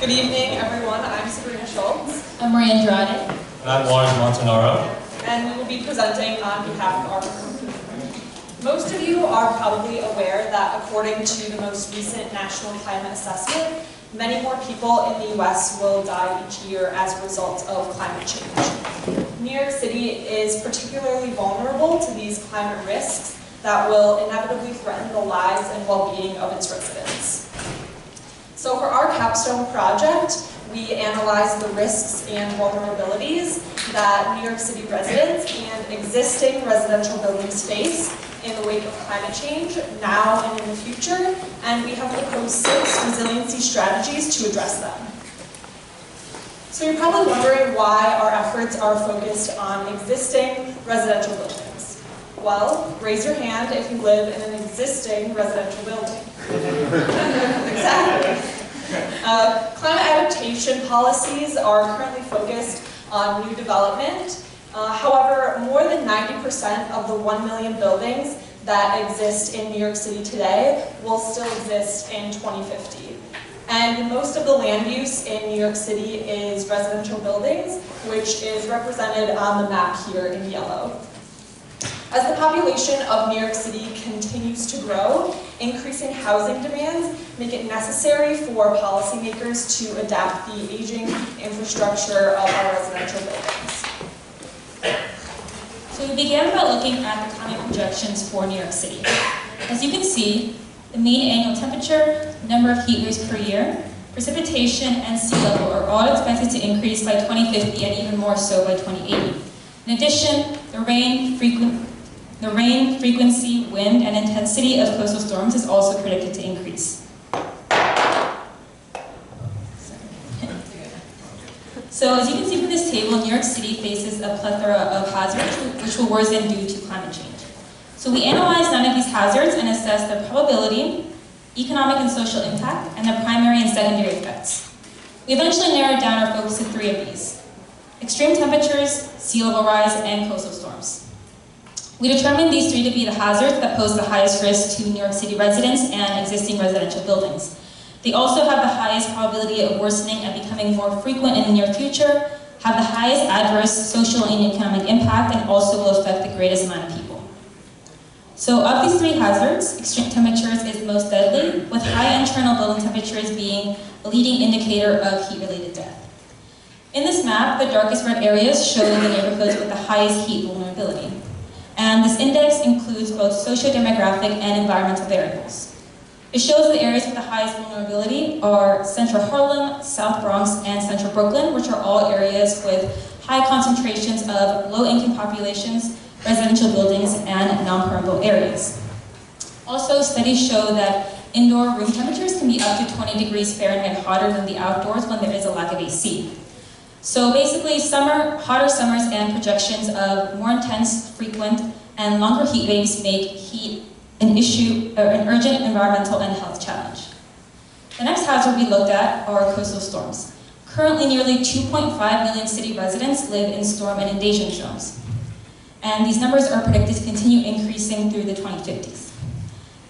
Good evening, everyone. I'm Sabrina Schultz. I'm Maria Andrade. And I'm Lawrence Montanaro. And we will be presenting on behalf of our group. Most of you are probably aware that according to the most recent National Climate Assessment, many more people in the US will die each year as a result of climate change. New York City is particularly vulnerable to these climate risks that will inevitably threaten the lives and well-being of its residents. So for our Capstone project, we analyzed the risks and vulnerabilities that New York City residents and existing residential buildings face in the wake of climate change, now and in the future, and we have proposed 6 resiliency strategies to address them. So you're probably wondering why our efforts are focused on existing residential buildings. Well, raise your hand if you live in an existing residential building. Exactly. Climate adaptation policies are currently focused on new development. However, more than 90% of the 1 million buildings that exist in New York City today will still exist in 2050. And most of the land use in New York City is residential buildings, which is represented on the map here in yellow. As the population of New York City continues to grow, increasing housing demands make it necessary for policymakers to adapt the aging infrastructure of our residential buildings. So we began by looking at the climate projections for New York City. As you can see, the mean annual temperature, number of heat waves per year, precipitation, and sea level are all expected to increase by 2050 and even more so by 2080. In addition, the rain frequency, wind, and intensity of coastal storms is also predicted to increase. So as you can see from this table, New York City faces a plethora of hazards which will worsen due to climate change. So we analyzed 9 of these hazards and assessed their probability, economic and social impact, and their primary and secondary effects. We eventually narrowed down our focus to 3 of these: extreme temperatures, sea level rise, and coastal storms. We determined these 3 to be the hazards that pose the highest risk to New York City residents and existing residential buildings. They also have the highest probability of worsening and becoming more frequent in the near future, have the highest adverse social and economic impact, and also will affect the greatest amount of people. So of these 3 hazards, extreme temperatures is most deadly, with high internal building temperatures being a leading indicator of heat-related death. In this map, the darkest red areas show the neighborhoods with the highest heat vulnerability. And this index includes both socio-demographic and environmental variables. It shows the areas with the highest vulnerability are Central Harlem, South Bronx, and Central Brooklyn, which are all areas with high concentrations of low-income populations, residential buildings, and non-permeable areas. Also, studies show that indoor room temperatures can be up to 20 degrees Fahrenheit hotter than the outdoors when there is a lack of AC. So basically, hotter summers and projections of more intense, frequent, and longer heat waves make heat an issue, or an urgent environmental and health challenge. The next hazard we looked at are coastal storms. Currently, nearly 2.5 million city residents live in storm and inundation zones. And these numbers are predicted to continue increasing through the 2050s.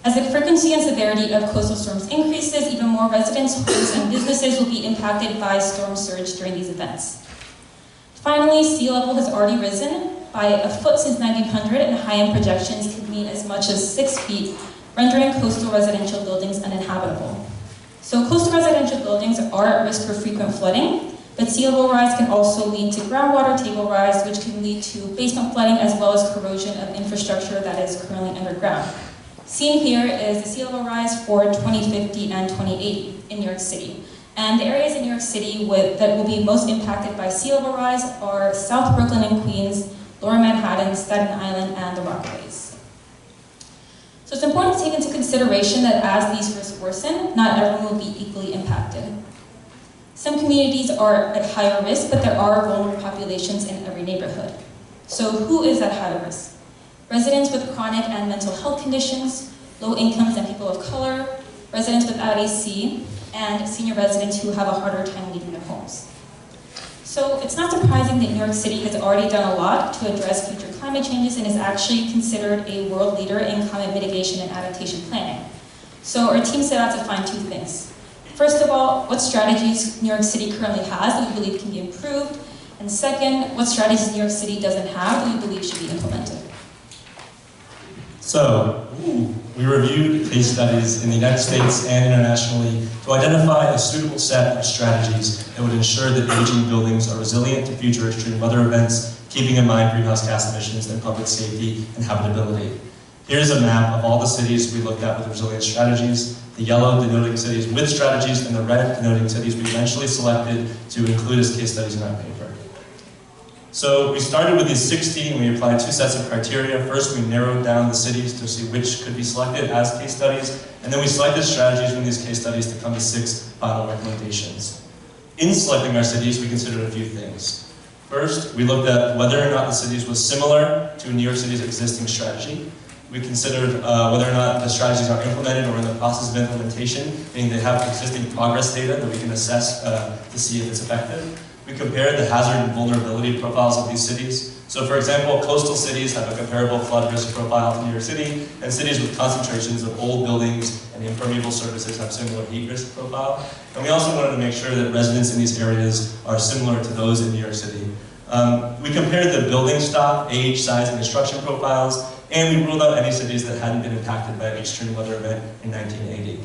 As the frequency and severity of coastal storms increases, even more residents, homes, and businesses will be impacted by storm surge during these events. Finally, sea level has already risen by a foot since 1900, and high-end projections could mean as much as 6 feet, rendering coastal residential buildings uninhabitable. So coastal residential buildings are at risk for frequent flooding, but sea level rise can also lead to groundwater table rise, which can lead to basement flooding as well as corrosion of infrastructure that is currently underground. Seen here is the sea level rise for 2050 and 2080 in New York City. And the areas in New York City that will be most impacted by sea level rise are South Brooklyn and Queens, Lower Manhattan, Staten Island, and the Rockaways. So it's important to take into consideration that as these risks worsen, not everyone will be equally impacted. Some communities are at higher risk, but there are vulnerable populations in every neighborhood. So who is at higher risk? Residents with chronic and mental health conditions, low incomes and people of color, residents without AC, and senior residents who have a harder time leaving their homes. So it's not surprising that New York City has already done a lot to address future climate changes and is actually considered a world leader in climate mitigation and adaptation planning. So our team set out to find 2 things. First of all, what strategies New York City currently has that we believe can be improved, and second, what strategies New York City doesn't have that we believe should be implemented. So, we reviewed case studies in the United States and internationally to identify a suitable set of strategies that would ensure that aging buildings are resilient to future extreme weather events, keeping in mind greenhouse gas emissions and public safety and habitability. Here's a map of all the cities we looked at with resilient strategies, the yellow denoting cities with strategies, and the red denoting cities we eventually selected to include as case studies in our paper. So we started with these 16, and we applied 2 sets of criteria. First, we narrowed down the cities to see which could be selected as case studies, and then we selected strategies from these case studies to come to 6 final recommendations. In selecting our cities, we considered a few things. First, we looked at whether or not the cities was similar to New York City's existing strategy. We considered whether or not the strategies are implemented or in the process of implementation, meaning they have existing progress data that we can assess to see if it's effective. We compared the hazard and vulnerability profiles of these cities. So for example, coastal cities have a comparable flood risk profile to New York City, and cities with concentrations of old buildings and impermeable surfaces have similar heat risk profile. And we also wanted to make sure that residents in these areas are similar to those in New York City. We compared the building stock, age, size, and construction profiles, and we ruled out any cities that hadn't been impacted by an extreme weather event in 1980.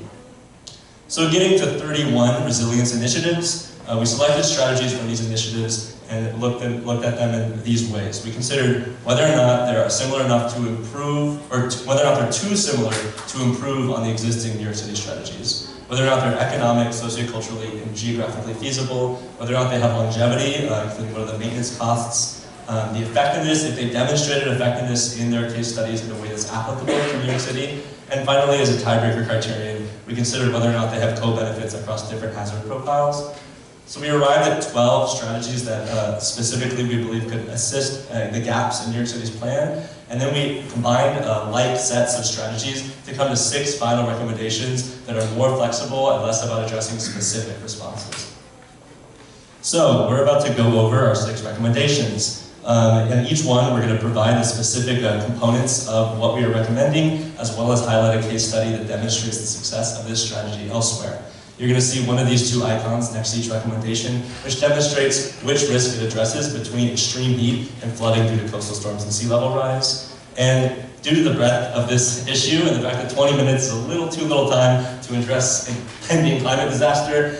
So getting to 31 resilience initiatives, we selected strategies from these initiatives and looked at them in these ways. We considered whether or not they are similar enough to improve, or whether or not they're too similar to improve on the existing New York City strategies. Whether or not they're economic, socioculturally, and geographically feasible. Whether or not they have longevity, including what are the maintenance costs. The effectiveness, if they demonstrated effectiveness in their case studies in a way that's applicable to New York City. And finally, as a tiebreaker criterion, we considered whether or not they have co-benefits across different hazard profiles. So we arrived at 12 strategies that specifically we believe could assist the gaps in New York City's plan. And then we combined like sets of strategies to come to 6 final recommendations that are more flexible and less about addressing specific responses. So we're about to go over our 6 recommendations. And each one, we're going to provide the specific components of what we are recommending, as well as highlight a case study that demonstrates the success of this strategy elsewhere. You're going to see one of these 2 icons next to each recommendation, which demonstrates which risk it addresses between extreme heat and flooding due to coastal storms and sea level rise. And due to the breadth of this issue and the fact that 20 minutes is a little too little time to address impending climate disaster,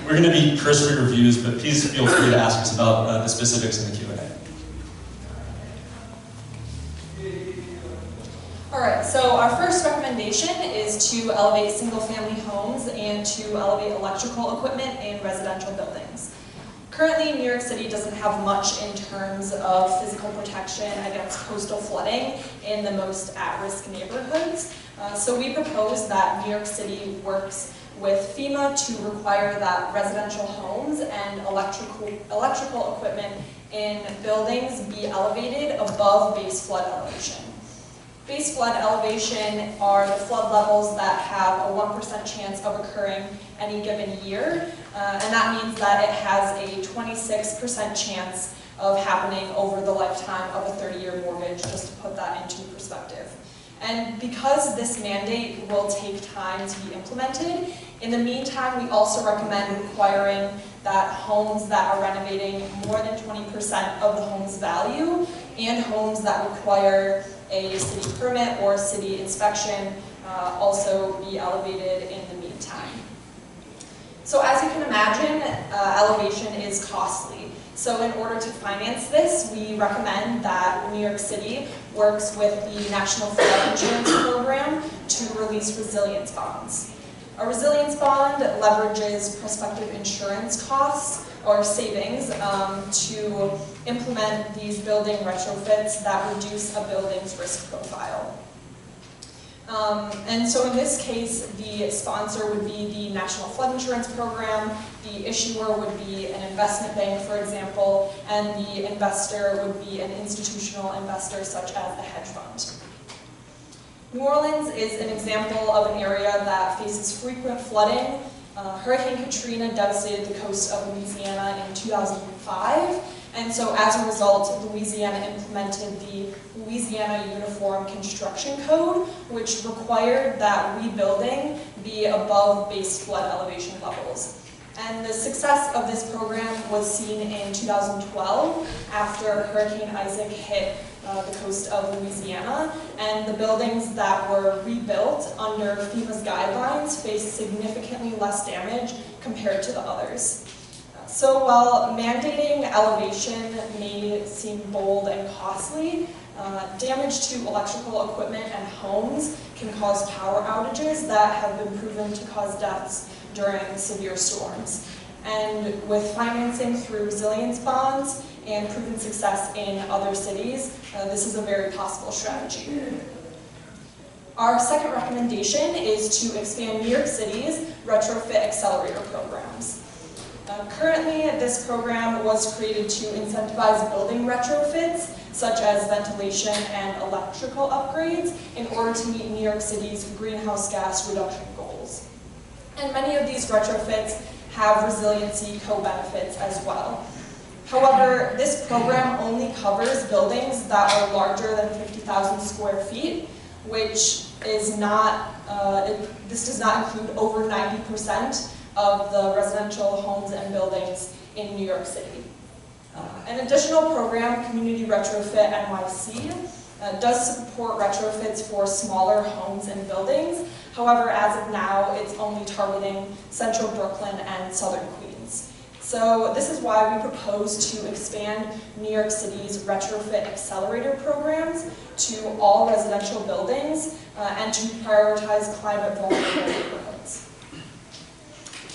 we're going to be cursory reviews, but please feel free to ask us about the specifics in the Q&A. All right, so our first recommendation is to elevate single-family homes and to elevate electrical equipment in residential buildings. Currently, New York City doesn't have much in terms of physical protection against coastal flooding in the most at-risk neighborhoods. So we propose that New York City works with FEMA to require that residential homes and electrical equipment in buildings be elevated above base flood elevation. Base flood elevation are the flood levels that have a 1% chance of occurring any given year, and that means that it has a 26% chance of happening over the lifetime of a 30-year mortgage, just to put that into perspective. And because this mandate will take time to be implemented, in the meantime, we also recommend requiring that homes that are renovating more than 20% of the home's value and homes that require a city permit or city inspection also be elevated in the meantime. So as you can imagine, elevation is costly. So in order to finance this, we recommend that New York City works with the National Flood Insurance Program to release resilience bonds. A resilience bond leverages prospective insurance costs or savings to implement these building retrofits that reduce a building's risk profile. And so in this case, the sponsor would be the National Flood Insurance Program, the issuer would be an investment bank, for example, and the investor would be an institutional investor such as the hedge fund. New Orleans is an example of an area that faces frequent flooding. Hurricane Katrina devastated the coast of Louisiana in 2005, And so as a result, Louisiana implemented the Louisiana Uniform Construction Code, which required that rebuilding be above base flood elevation levels. And the success of this program was seen in 2012 after Hurricane Isaac hit the coast of Louisiana, and the buildings that were rebuilt under FEMA's guidelines faced significantly less damage compared to the others. So while mandating elevation may seem bold and costly, damage to electrical equipment and homes can cause power outages that have been proven to cause deaths during severe storms. And with financing through resilience bonds and proven success in other cities, this is a very possible strategy. Our second recommendation is to expand New York City's retrofit accelerator programs. Currently, this program was created to incentivize building retrofits, such as ventilation and electrical upgrades, in order to meet New York City's greenhouse gas reduction goals. And many of these retrofits have resiliency co-benefits as well. However, this program only covers buildings that are larger than 50,000 square feet, which is not, this does not include over 90% of the residential homes and buildings in New York City. An additional program, Community Retrofit NYC, does support retrofits for smaller homes and buildings. However, as of now, it's only targeting central Brooklyn and southern Queens. So this is why we propose to expand New York City's retrofit accelerator programs to all residential buildings and to prioritize climate vulnerable neighborhoods.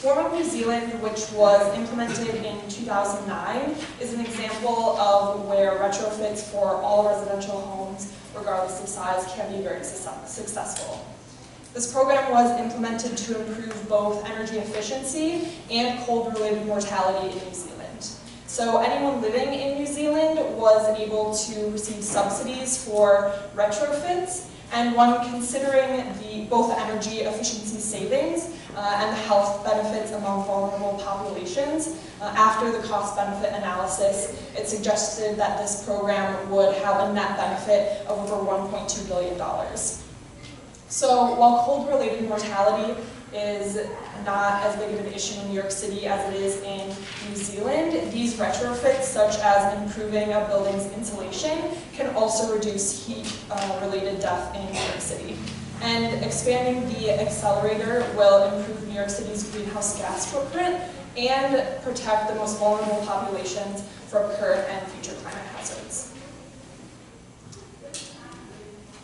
Form New Zealand, which was implemented in 2009, is an example of where retrofits for all residential homes, regardless of size, can be very successful. This program was implemented to improve both energy efficiency and cold-related mortality in New Zealand. So anyone living in New Zealand was able to receive subsidies for retrofits, and when considering both the energy efficiency savings and the health benefits among vulnerable populations, after the cost-benefit analysis, it suggested that this program would have a net benefit of over $1.2 billion. So while cold-related mortality is not as big of an issue in New York City as it is in New Zealand, these retrofits, such as improving a building's insulation, can also reduce heat-related death in New York City. And expanding the accelerator will improve New York City's greenhouse gas footprint and protect the most vulnerable populations from current and future climate hazards.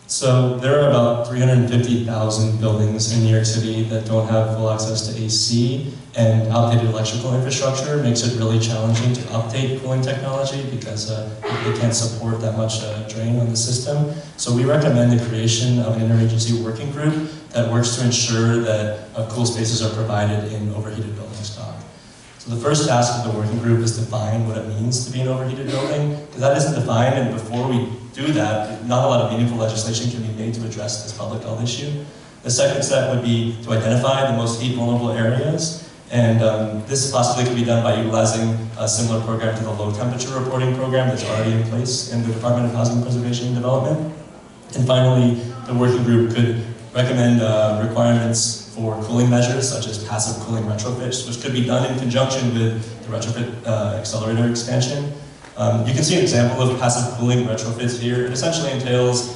So there are about 350,000 buildings in New York City that don't have full access to AC, and outdated electrical infrastructure makes it really challenging to update cooling technology because it can't support that much drain on the system. So we recommend the creation of an interagency working group that works to ensure that cool spaces are provided in overheated building stock. So the first task of the working group is to define what it means to be an overheated building, because that isn't defined, and before we do that, not a lot of meaningful legislation can be made to address this public health issue. The second step would be to identify the most heat vulnerable areas, and this possibly could be done by utilizing a similar program to the low temperature reporting program that's already in place in the Department of Housing Preservation and Development. And finally, the working group could recommend requirements for cooling measures, such as passive cooling retrofits, which could be done in conjunction with the retrofit accelerator expansion. You can see an example of passive cooling retrofits here. It essentially entails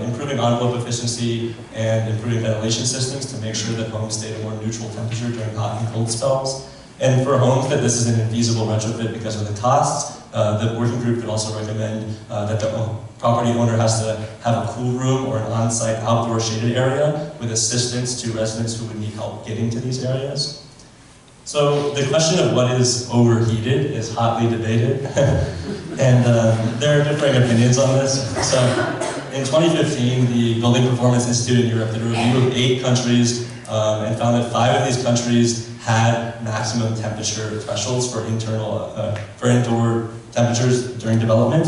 improving envelope efficiency and improving ventilation systems to make sure that homes stay at a more neutral temperature during hot and cold spells. And for homes that this is an infeasible retrofit because of the costs, the working group could also recommend that the property owner has to have a cool room or an on-site outdoor shaded area with assistance to residents who would need help getting to these areas. So the question of what is overheated is hotly debated, and there are differing opinions on this. So in 2015, the Building Performance Institute in Europe did a review of 8 countries and found that 5 of these countries had maximum temperature thresholds for indoor temperatures during development.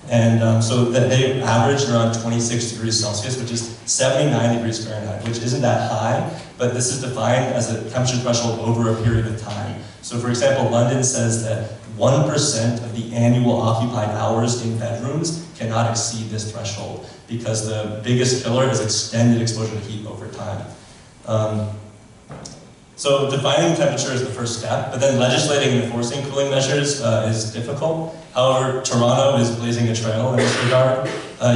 And so that they averaged around 26 degrees Celsius, which is 79 degrees Fahrenheit, which isn't that high, but this is defined as a temperature threshold over a period of time. So for example, London says that 1% of the annual occupied hours in bedrooms cannot exceed this threshold because the biggest killer is extended exposure to heat over time. So defining temperature is the first step, but then legislating and enforcing cooling measures is difficult. However, Toronto is blazing a trail in this regard.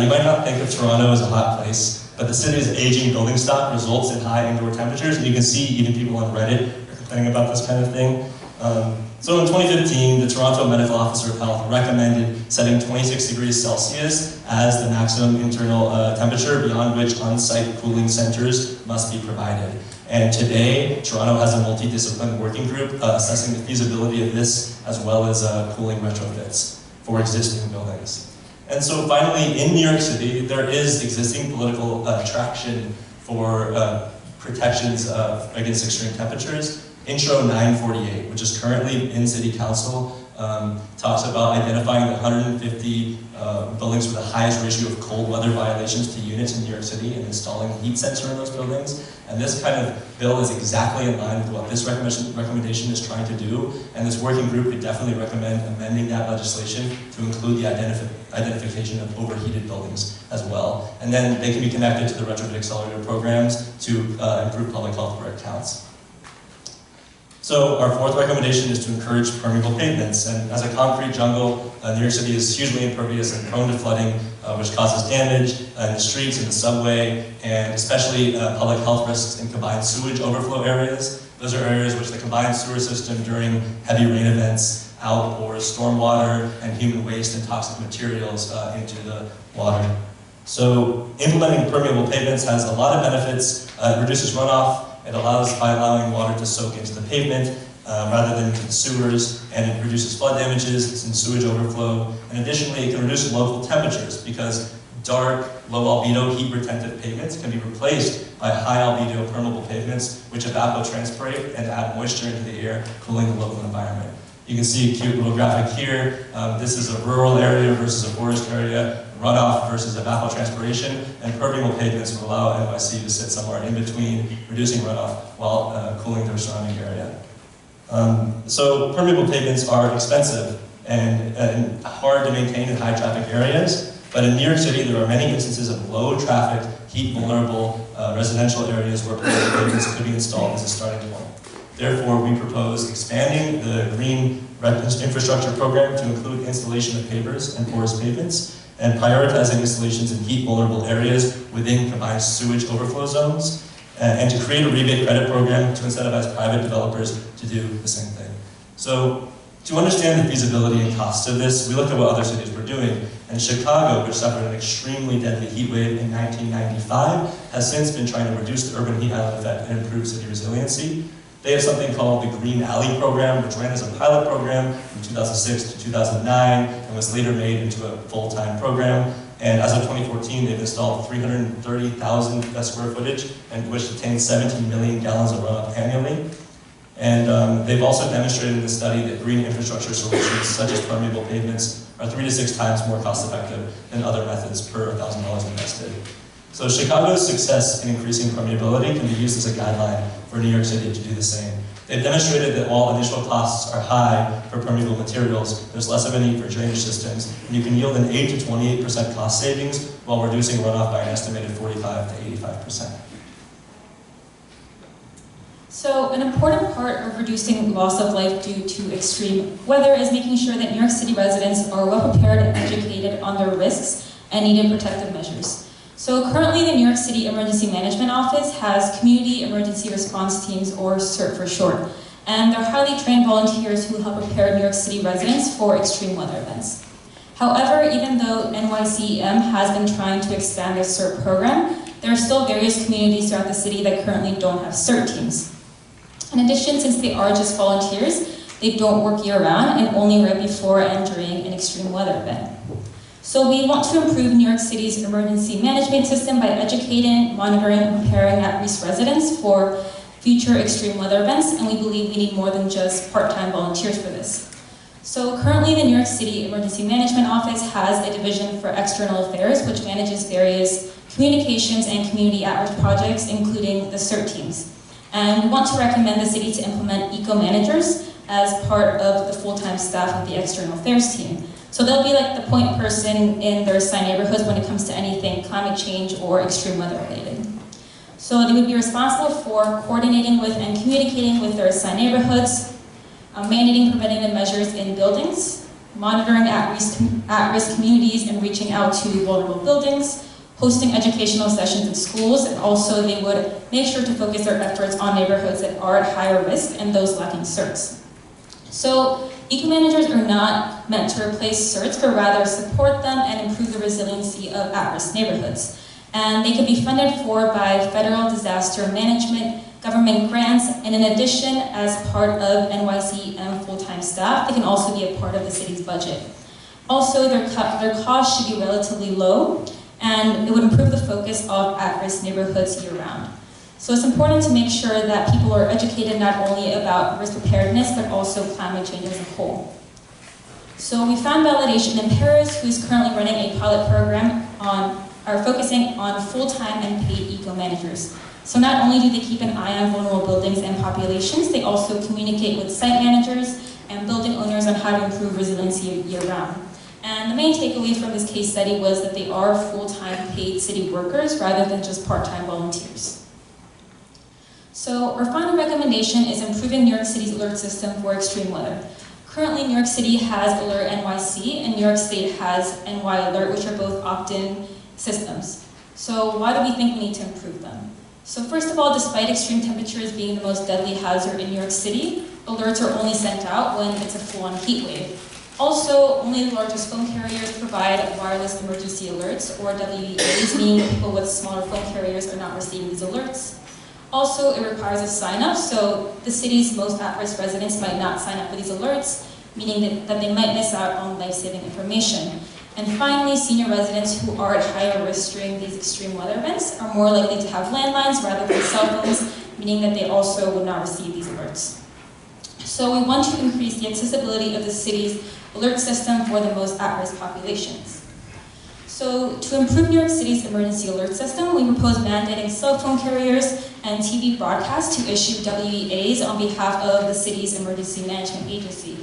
You might not think of Toronto as a hot place, but the city's aging building stock results in high indoor temperatures, and you can see even people on Reddit are complaining about this kind of thing. So in 2015, the Toronto Medical Officer of Health recommended setting 26 degrees Celsius as the maximum internal temperature beyond which on-site cooling centers must be provided. And today, Toronto has a multidisciplinary working group assessing the feasibility of this as well as cooling retrofits for existing buildings. And so finally, in New York City, there is existing political traction for protections against extreme temperatures. Intro 948, which is currently in City Council, talks about identifying the 150 buildings with the highest ratio of cold weather violations to units in New York City and installing a heat sensor in those buildings. And this kind of bill is exactly in line with what this recommendation is trying to do. And this working group would definitely recommend amending that legislation to include the identification of overheated buildings as well. And then they can be connected to the retrofit accelerator programs to improve public health where it counts. So our fourth recommendation is to encourage permeable pavements. And as a concrete jungle, New York City is hugely impervious and prone to flooding, which causes damage in the streets, in the subway, and especially public health risks in combined sewage overflow areas. Those are areas which the combined sewer system during heavy rain events outpours stormwater and human waste and toxic materials into the water. So implementing permeable pavements has a lot of benefits. It reduces runoff. It allows, by allowing water to soak into the pavement rather than into the sewers, and it reduces flood damages and sewage overflow. And additionally, it can reduce local temperatures because dark, low albedo heat retentive pavements can be replaced by high albedo permeable pavements which evapotranspirate and add moisture into the air, cooling the local environment. You can see a cute little graphic here. This is a rural area versus a forest area, runoff versus evapotranspiration, and permeable pavements will allow NYC to sit somewhere in between, reducing runoff while cooling their surrounding area. So permeable pavements are expensive and hard to maintain in high traffic areas, but in New York City there are many instances of low traffic, heat vulnerable residential areas where permeable pavements could be installed as a starting point. Therefore, we propose expanding the green infrastructure program to include installation of pavers and porous pavements, and prioritizing installations in heat vulnerable areas within combined sewage overflow zones, and to create a rebate credit program to incentivize private developers to do the same thing. So to understand the feasibility and costs of this, we looked at what other cities were doing, and Chicago, which suffered an extremely deadly heat wave in 1995, has since been trying to reduce the urban heat island effect and improve city resiliency. They have something called the Green Alley Program, which ran as a pilot program from 2006 to 2009 and was later made into a full-time program. And as of 2014, they've installed 330,000 square footage, and which contains 17 million gallons of runoff annually. And they've also demonstrated in the study that green infrastructure solutions, such as permeable pavements, are 3 to 6 times more cost-effective than other methods per $1,000 invested. So Chicago's success in increasing permeability can be used as a guideline for New York City to do the same. They've demonstrated that while initial costs are high for permeable materials, there's less of a need for drainage systems, and you can yield an 8 to 28% cost savings while reducing runoff by an estimated 45 to 85%. So an important part of reducing loss of life due to extreme weather is making sure that New York City residents are well prepared and educated on their risks and needed protective measures. So currently the New York City Emergency Management Office has Community Emergency Response Teams, or CERT for short, and they're highly trained volunteers who help prepare New York City residents for extreme weather events. However, even though NYCEM has been trying to expand their CERT program, there are still various communities throughout the city that currently don't have CERT teams. In addition, since they are just volunteers, they don't work year-round and only right before and during an extreme weather event. So we want to improve New York City's emergency management system by educating, monitoring, and preparing at-risk residents for future extreme weather events, and we believe we need more than just part-time volunteers for this. So currently the New York City Emergency Management Office has a division for external affairs which manages various communications and community at-risk projects, including the CERT teams. And we want to recommend the city to implement eco-managers as part of the full-time staff of the external affairs team. So they'll be like the point person in their assigned neighborhoods when it comes to anything climate change or extreme weather related. So they would be responsible for coordinating with and communicating with their assigned neighborhoods, mandating preventative measures in buildings, monitoring at-risk communities and reaching out to vulnerable buildings, hosting educational sessions in schools, and also they would make sure to focus their efforts on neighborhoods that are at higher risk and those lacking certs. So eco-managers are not meant to replace certs, but rather support them and improve the resiliency of at-risk neighborhoods. And they can be funded for by federal disaster management, government grants, and in addition, as part of NYCM full-time staff, they can also be a part of the city's budget. Also, their costs should be relatively low, and it would improve the focus of at-risk neighborhoods year-round. So it's important to make sure that people are educated not only about risk preparedness, but also climate change as a whole. So we found validation in Paris, who is currently running a pilot program focusing on full-time and paid eco-managers. So not only do they keep an eye on vulnerable buildings and populations, they also communicate with site managers and building owners on how to improve resiliency year-round. And the main takeaway from this case study was that they are full-time paid city workers rather than just part-time volunteers. So our final recommendation is improving New York City's alert system for extreme weather. Currently, New York City has Alert NYC and New York State has NY Alert, which are both opt-in systems. So why do we think we need to improve them? So first of all, despite extreme temperatures being the most deadly hazard in New York City, alerts are only sent out when it's a full-on heat wave. Also, only the largest phone carriers provide wireless emergency alerts, or WEAs, meaning people with smaller phone carriers are not receiving these alerts. Also, it requires a sign-up, so the city's most at-risk residents might not sign up for these alerts, meaning that they might miss out on life-saving information. And finally, senior residents who are at higher risk during these extreme weather events are more likely to have landlines rather than cell phones, meaning that they also would not receive these alerts. So we want to increase the accessibility of the city's alert system for the most at-risk populations. So to improve New York City's emergency alert system, we propose mandating cell phone carriers and TV broadcasts to issue WEAs on behalf of the city's emergency management agency.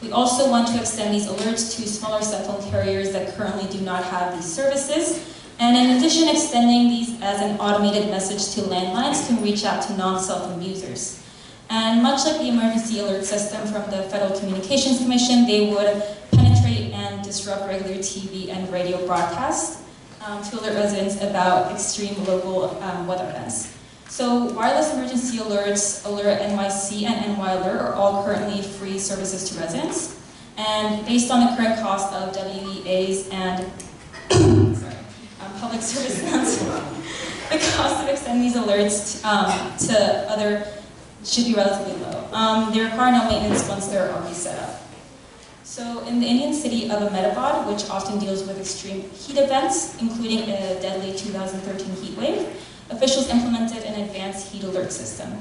We also want to extend these alerts to smaller cell phone carriers that currently do not have these services. And in addition, extending these as an automated message to landlines can reach out to non-cell phone users. And much like the emergency alert system from the Federal Communications Commission, they would penetrate and disrupt regular TV and radio broadcasts to alert residents about extreme local weather events. So wireless emergency alerts, Alert NYC and NY Alert are all currently free services to residents. And based on the current cost of WEAs and public service announcements, the cost of extending these alerts to other should be relatively low. They require no maintenance once they're already set up. So in the Indian city of Ahmedabad, which often deals with extreme heat events, including a deadly 2013 heat wave, officials implemented an advanced heat alert system.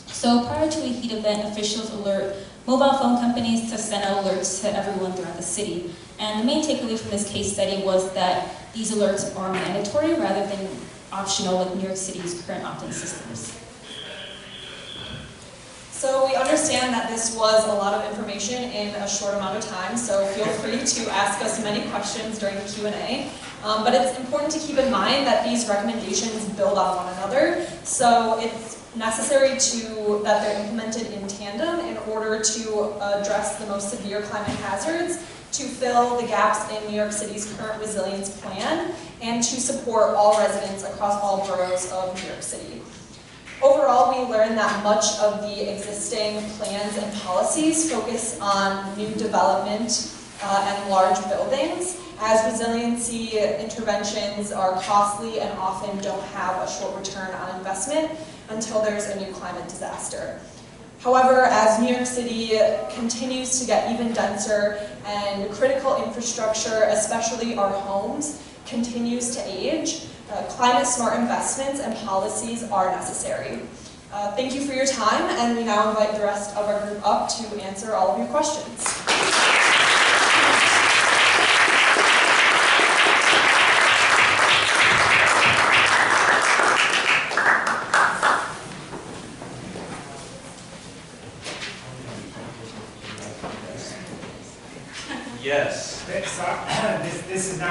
So prior to a heat event, officials alert mobile phone companies to send out alerts to everyone throughout the city. And the main takeaway from this case study was that these alerts are mandatory rather than optional like New York City's current opt-in systems. So we understand that this was a lot of information in a short amount of time, so feel free to ask us many questions during the Q&A. But it's important to keep in mind that these recommendations build on one another, so it's necessary that they're implemented in tandem in order to address the most severe climate hazards, to fill the gaps in New York City's current resilience plan, and to support all residents across all boroughs of New York City. Overall, we learned that much of the existing plans and policies focus on new development and large buildings, as resiliency interventions are costly and often don't have a short return on investment until there's a new climate disaster. However, as New York City continues to get even denser and critical infrastructure, especially our homes, continues to age, climate-smart investments and policies are necessary. Thank you for your time, and we now invite the rest of our group up to answer all of your questions.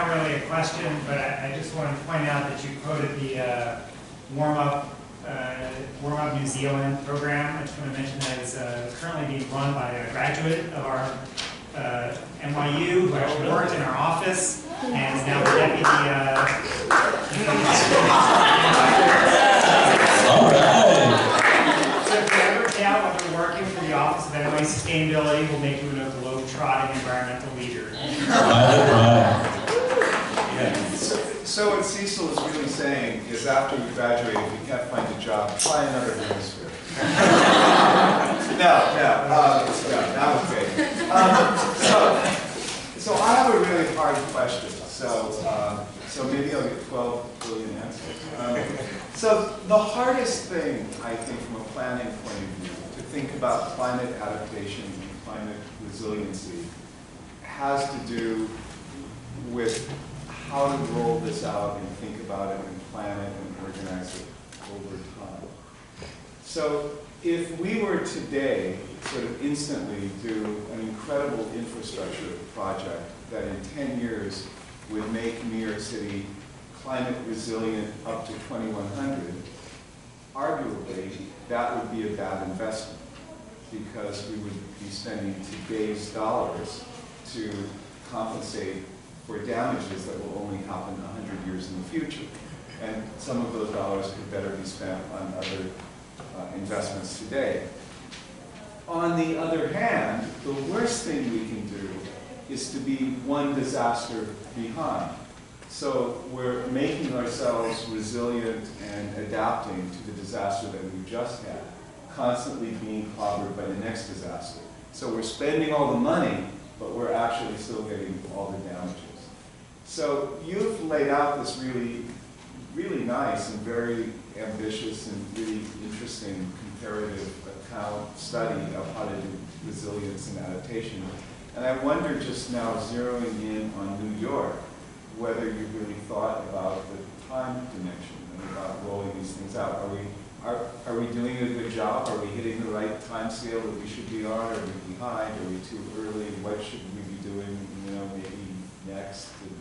not really a question, but I just wanted to point out that you quoted the warm-up New Zealand program. I just want to mention that it's currently being run by a graduate of our NYU who actually worked in our office and is now the deputy. All right. So if you ever doubt whether working for the Office of NYU Sustainability will make you a globe-trotting environmental leader. So what Cecil is really saying is after you graduate, if you can't find a job, try another hemisphere. No, that was great. So I have a really hard question. So maybe I'll get 12 billion answers. So the hardest thing, I think, from a planning point of view, to think about climate adaptation and climate resiliency has to do with how to roll this out and think about it and plan it and organize it over time. So if we were today sort of instantly do an incredible infrastructure project that in 10 years would make New York City climate resilient up to 2100, arguably that would be a bad investment because we would be spending today's dollars to compensate for damages that will only happen 100 years in the future. And some of those dollars could better be spent on other investments today. On the other hand, the worst thing we can do is to be one disaster behind. So we're making ourselves resilient and adapting to the disaster that we just had, constantly being clobbered by the next disaster. So we're spending all the money, but we're actually still getting all the damages. So you've laid out this really, really nice and very ambitious and really interesting comparative account study of how to do resilience and adaptation. And I wonder just now, zeroing in on New York, whether you really thought about the time dimension and about rolling these things out. Are we doing a good job? Are we hitting the right time scale that we should be on? Are we behind? Are we too early? What should we be doing, maybe next? And,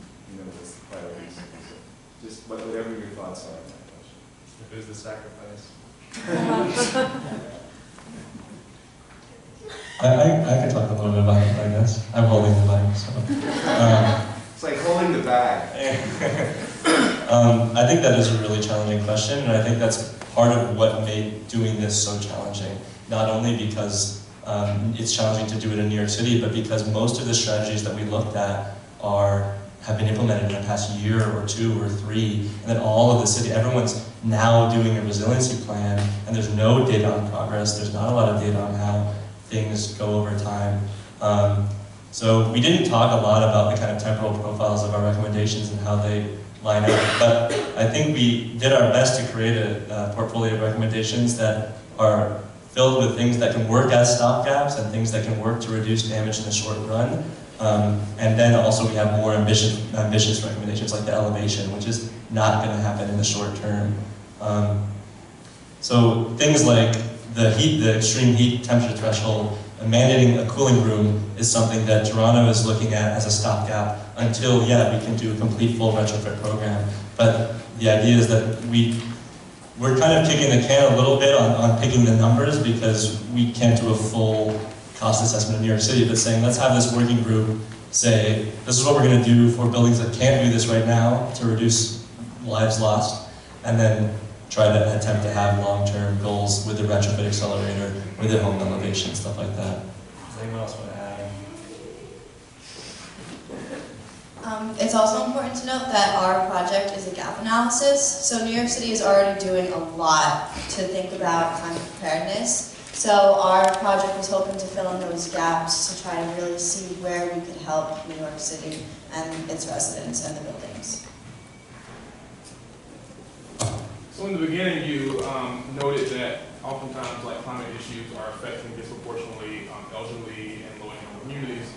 what's the priorities? So just whatever your thoughts are on that question. If it's the sacrifice. I can talk a little bit about it, I guess. I'm holding the mic, so. It's like holding the bag. I think that is a really challenging question, and I think that's part of what made doing this so challenging. Not only because it's challenging to do it in New York City, but because most of the strategies that we looked at have been implemented in the past year or 2 or 3, and then all of the city, everyone's now doing a resiliency plan, and there's no data on progress, there's not a lot of data on how things go over time. So we didn't talk a lot about the kind of temporal profiles of our recommendations and how they line up, but I think we did our best to create a portfolio of recommendations that are filled with things that can work as stopgaps and things that can work to reduce damage in the short run. And then also we have more ambitious recommendations like the elevation, which is not going to happen in the short term. So things like the extreme heat temperature threshold, mandating a cooling room is something that Toronto is looking at as a stopgap until, we can do a complete full retrofit program. But the idea is that we're kind of kicking the can a little bit on picking the numbers because we can't do a full cost assessment in New York City, but saying let's have this working group say this is what we're going to do for buildings that can't do this right now to reduce lives lost, and then try to attempt to have long-term goals with the retrofit accelerator, with the home elevation, stuff like that. Does anyone else want to add? It's also important to note that our project is a gap analysis. So New York City is already doing a lot to think about climate preparedness. So our project was hoping to fill in those gaps to try to really see where we could help New York City and its residents and the buildings. So in the beginning, you noted that oftentimes climate issues are affecting disproportionately elderly and low-income communities,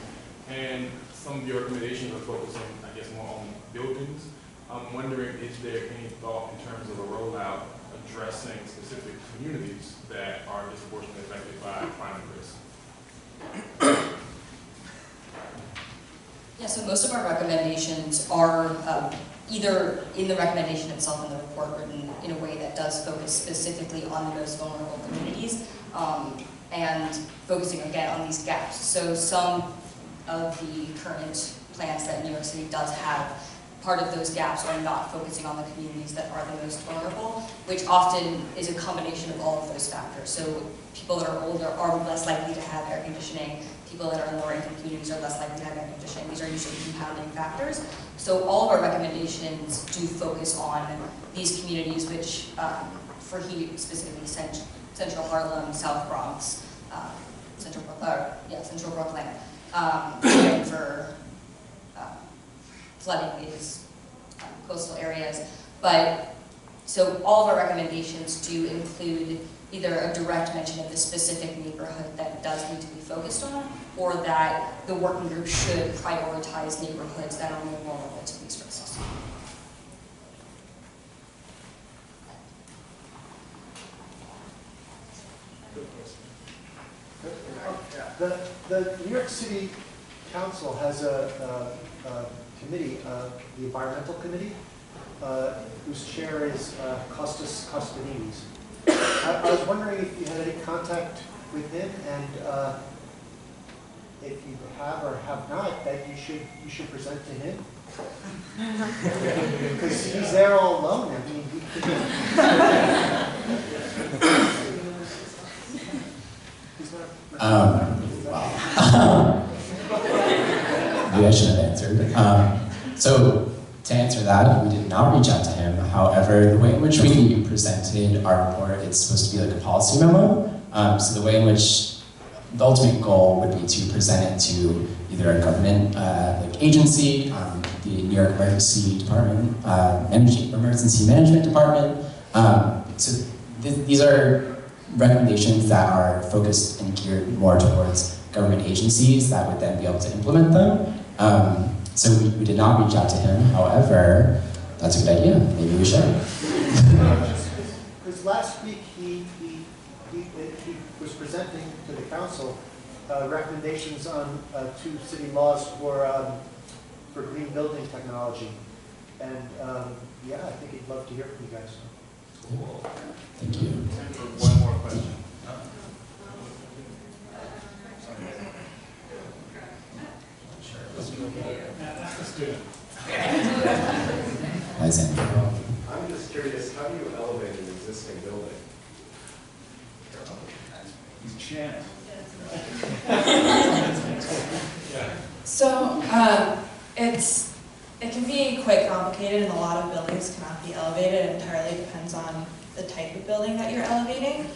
and some of your recommendations are focusing, I guess, more on buildings. I'm wondering, is there any thought in terms of a rollout addressing specific communities that are disproportionately affected by climate risk? Yeah, so most of our recommendations are either in the recommendation itself in the report written in a way that does focus specifically on the most vulnerable communities and focusing again on these gaps. So some of the current plans that New York City does have, part of those gaps are not focusing on the communities that are the most vulnerable, which often is a combination of all of those factors. So people that are older are less likely to have air conditioning. People that are in lower income communities are less likely to have air conditioning. These are usually compounding factors. So all of our recommendations do focus on these communities, which for heat, specifically Central Harlem, South Bronx, Central Brooklyn, and for flooding is coastal areas. But so all of our recommendations do include either a direct mention of the specific neighborhood that does need to be focused on, or that the working group should prioritize neighborhoods that are more vulnerable to these risks. The New York City Council has a committee, the Environmental Committee, whose chair is Costas Costanides. I was wondering if you had any contact with him, and if you have or have not, that you should present to him. Because he's there all alone. I mean, he could, he's not. Wow. Maybe I should have answered. So to answer that, we did not reach out to him. However, the way in which we presented our report, it's supposed to be like a policy memo. So the way in which the ultimate goal would be to present it to either a government like agency, the New York Emergency Department, Emergency Management Department. So these are recommendations that are focused and geared more towards government agencies that would then be able to implement them. So we did not reach out to him. However, that's a good idea. Maybe we should. Because last week he was presenting to the council recommendations on 2 city laws for green building technology, and yeah, I think he'd love to hear from you guys. Cool. Thank you. Time for one more question. That's a student. Hi, Andrew. I'm just curious, how do you elevate an existing building? He's Janet. So it can be quite complicated, and a lot of buildings cannot be elevated. It entirely depends on the type of building that you're elevating.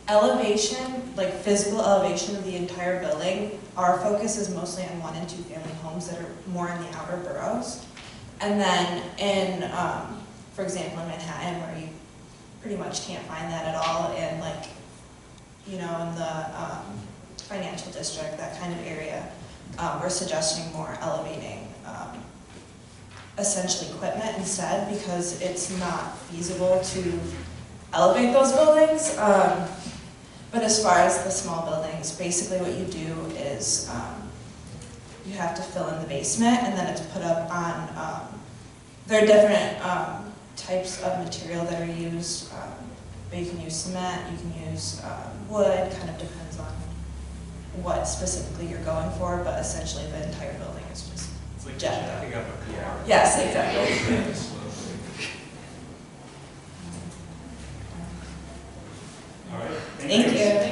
Elevation, like physical elevation of the entire building, our focus is mostly on 1- and 2-family homes that are more in the outer boroughs. And then in, for example, in Manhattan, where you pretty much can't find that at all, and like, you know, in the financial district, that kind of area, we're suggesting more elevating essentially equipment instead, because it's not feasible to elevate those buildings. But as far as the small buildings, basically what you do is you have to fill in the basement, and then it's put up on, there are different types of material that are used, but you can use cement, you can use wood, kind of depends on what specifically you're going for, but essentially the entire building is just It's like jacked jacking up a car. Yes, exactly. All right. Thank you.